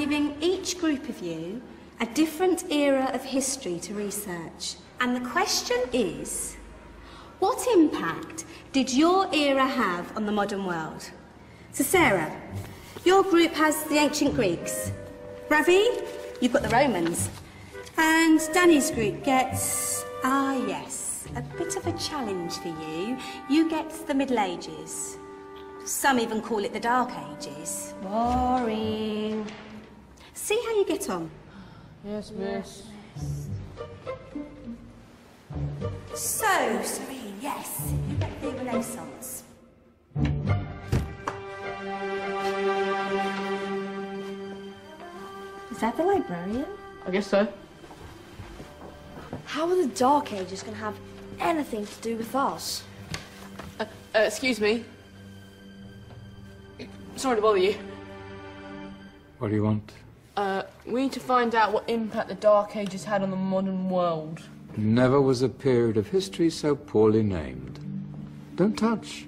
giving each group of you a different era of history to research. And the question is, what impact did your era have on the modern world? So Sarah, your group has the ancient Greeks. Ravi, you've got the Romans. And Danny's group gets, yes, a bit of a challenge for you. You get the Middle Ages. Some even call it the Dark Ages. Boring. See how you get on. Yes, miss. So, Serene, yes, you get the Renaissance. Is that the librarian? I guess so. How are the Dark Ages going to have anything to do with us? Excuse me. Sorry to bother you. What do you want? We need to find out what impact the Dark Ages had on the modern world. Never was a period of history so poorly named. Don't touch.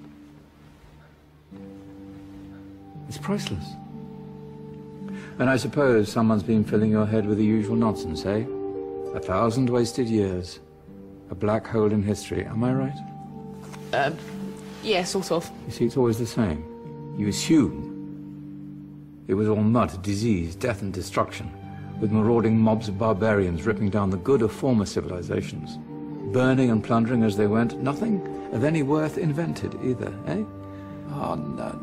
It's priceless. And I suppose someone's been filling your head with the usual nonsense, eh? 1,000 wasted years. A black hole in history, am I right? Yeah, sort of. You see, it's always the same. You assume it was all mud, disease, death and destruction, with marauding mobs of barbarians ripping down the good of former civilizations, burning and plundering as they went, nothing of any worth invented either, eh? Oh, no.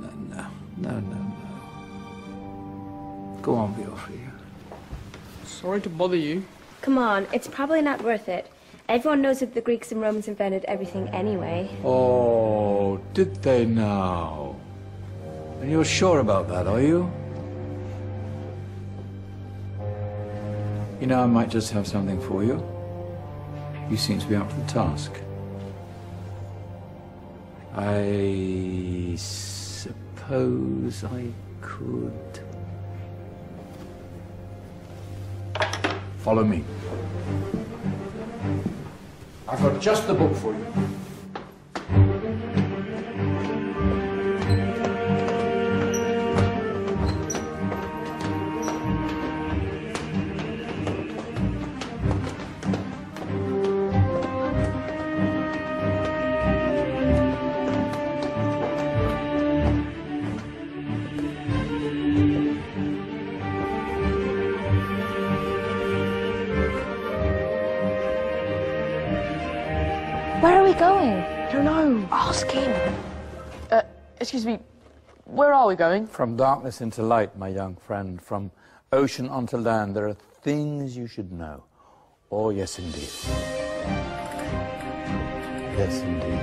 Go on, be off with you. Sorry to bother you. Come on, it's probably not worth it. Everyone knows that the Greeks and Romans invented everything anyway. Oh, did they now? And you're sure about that, are you? You know, I might just have something for you. You seem to be up to the task. I suppose I could... Follow me. I've got just the book for you. Where are we going? I don't know. Ask him. Excuse me. Where are we going? From darkness into light, my young friend. From ocean onto land, there are things you should know. Oh, yes, indeed. Yes, indeed.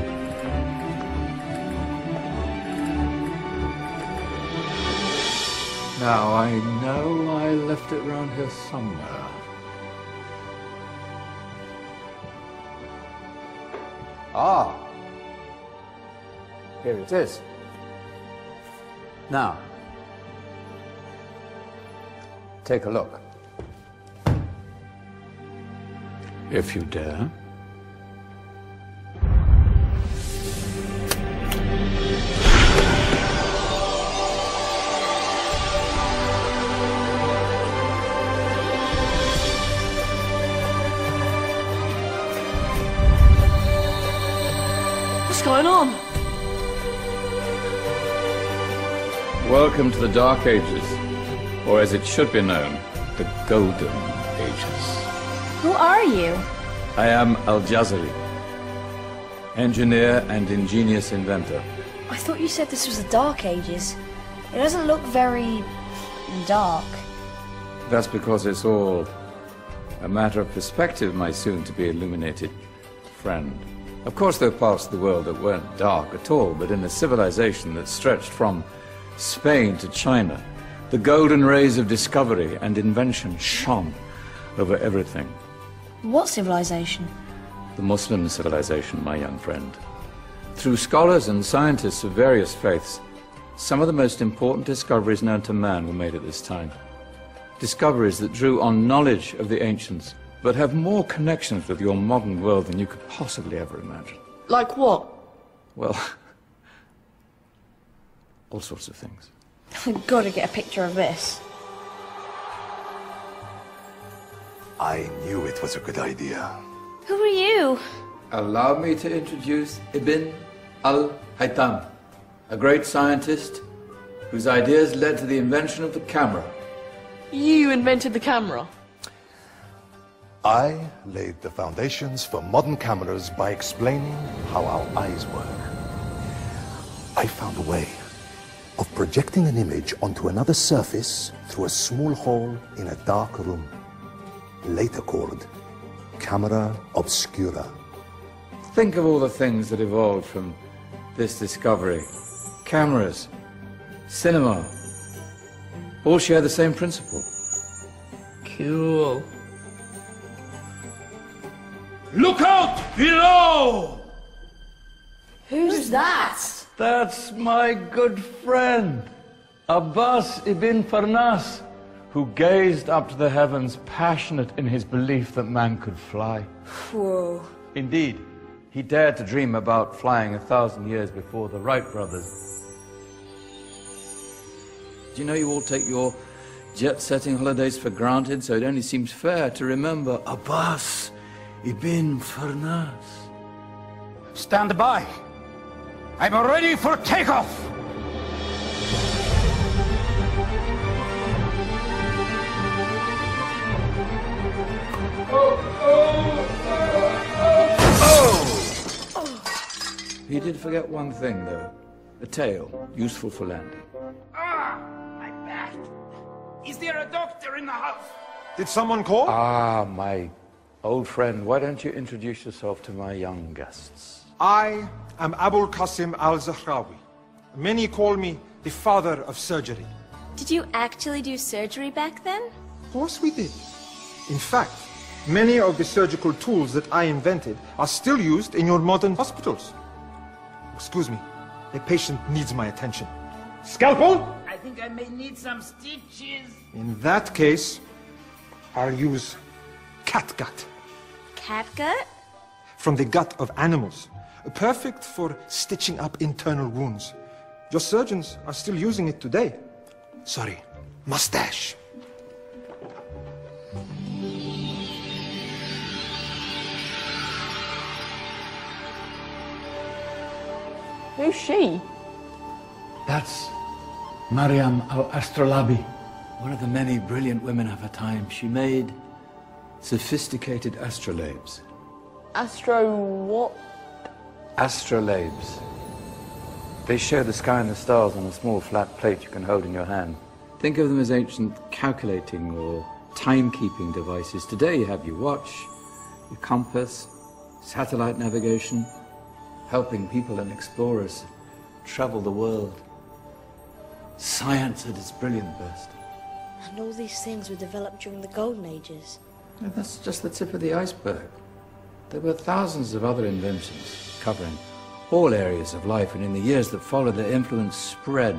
Now, I know I left it round here somewhere. Ah, here it is. Now, take a look. If you dare. What's going on? Welcome to the Dark Ages, or as it should be known, the Golden Ages. Who are you? I am Al-Jazari, engineer and ingenious inventor. I thought you said this was the Dark Ages. It doesn't look very... dark. That's because it's all a matter of perspective, my soon-to-be illuminated friend. Of course, there are parts of the world that weren't dark at all, but in a civilization that stretched from Spain to China, the golden rays of discovery and invention shone over everything. What civilization? The Muslim civilization, my young friend. Through scholars and scientists of various faiths, some of the most important discoveries known to man were made at this time. Discoveries that drew on knowledge of the ancients, but have more connections with your modern world than you could possibly ever imagine. Like what? Well, all sorts of things. I've got to get a picture of this. I knew it was a good idea. Who are you? Allow me to introduce Ibn al-Haytham, a great scientist whose ideas led to the invention of the camera. You invented the camera? I laid the foundations for modern cameras by explaining how our eyes work. I found a way of projecting an image onto another surface through a small hole in a dark room, later called camera obscura. Think of all the things that evolved from this discovery. Cameras, cinema, all share the same principle. Cool. Look out below! Who's that? That's my good friend, Abbas ibn Farnas, who gazed up to the heavens, passionate in his belief that man could fly. Whoa. Indeed, he dared to dream about flying 1,000 years before the Wright brothers. Do you know you all take your jet-setting holidays for granted, so it only seems fair to remember Abbas ibn Farnas? Stand by. I'm ready for takeoff. He did forget one thing, though. A tail, useful for landing. My back. Is there a doctor in the house? Did someone call? Ah, my old friend, why don't you introduce yourself to my young guests? I am Abul Qasim al-Zahrawi. Many call me the father of surgery. Did you actually do surgery back then? Of course we did. In fact, many of the surgical tools that I invented are still used in your modern hospitals. Excuse me, a patient needs my attention. Scalpel? I think I may need some stitches. In that case, I'll use catgut. Catgut? From the gut of animals. Perfect for stitching up internal wounds. Your surgeons are still using it today. Sorry, mustache. Who's she? That's Maryam al-Astrolabi, one of the many brilliant women of her time. She made sophisticated astrolabes. Astro what? Astrolabes. They show the sky and the stars on a small flat plate you can hold in your hand. Think of them as ancient calculating or timekeeping devices. Today you have your watch, your compass, satellite navigation, helping people and explorers travel the world. Science at its brilliant best. And all these things were developed during the Golden Ages. And that's just the tip of the iceberg. There were thousands of other inventions covering all areas of life, and in the years that followed, their influence spread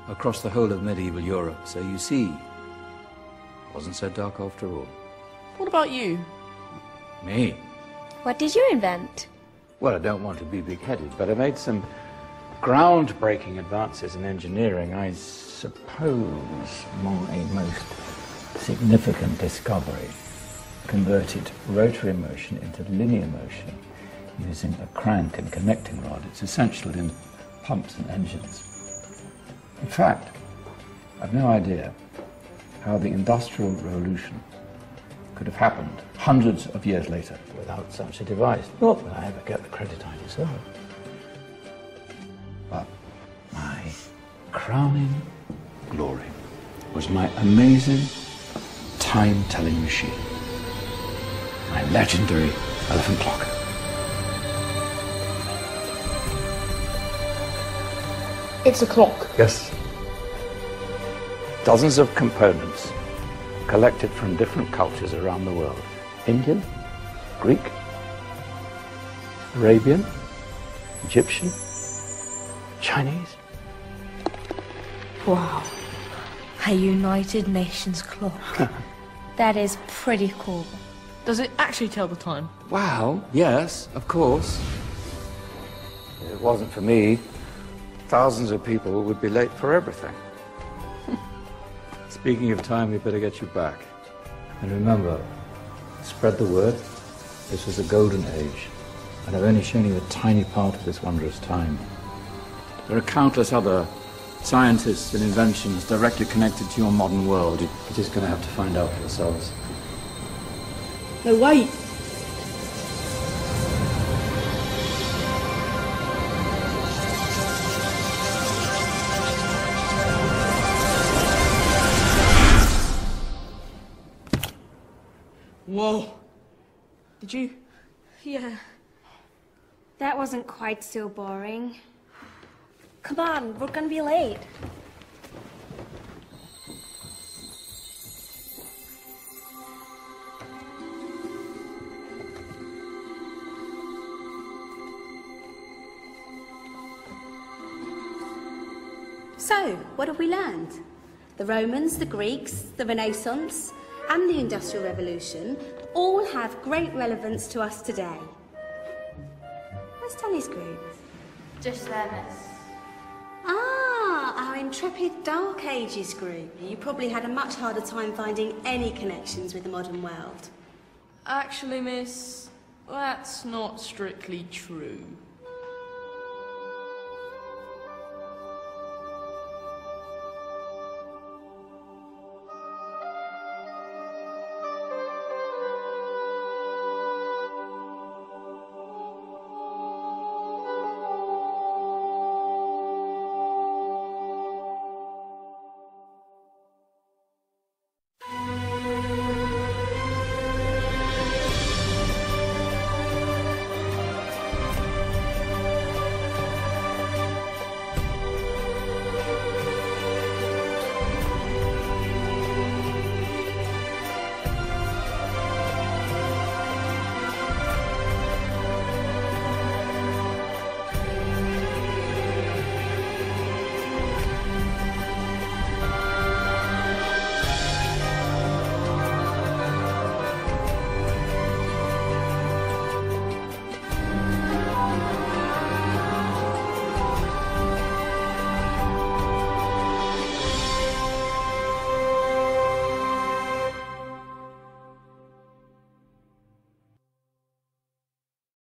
across the whole of medieval Europe. So you see, it wasn't so dark after all. What about you? Me? What did you invent? Well, I don't want to be big-headed, but I made some groundbreaking advances in engineering. I suppose my most significant discovery converted rotary motion into linear motion using a crank and connecting rod. It's essential in pumps and engines. In fact, I've no idea how the Industrial Revolution could have happened hundreds of years later without such a device. Not that I ever get the credit I deserve. But my crowning glory was my amazing time-telling machine. My legendary elephant clock. It's a clock. Yes. Dozens of components collected from different cultures around the world. Indian, Greek, Arabian, Egyptian, Chinese. Wow. A United Nations clock. That is pretty cool. Does it actually tell the time? Wow, yes, of course. If it wasn't for me, thousands of people would be late for everything. Speaking of time, we better get you back. And remember, Spread the word. This was a golden age, and I've only shown you a tiny part of this wondrous time. There are countless other scientists and inventions directly connected to your modern world. You're just going to have to find out for yourselves. No, wait. Whoa. Did you? Yeah. That wasn't quite so boring. Come on, we're gonna be late. So, what have we learned? The Romans, the Greeks, the Renaissance, and the Industrial Revolution all have great relevance to us today. Where's Tony's group? Just there, miss. Ah, our intrepid Dark Ages group. You probably had a much harder time finding any connections with the modern world. Actually, miss, that's not strictly true.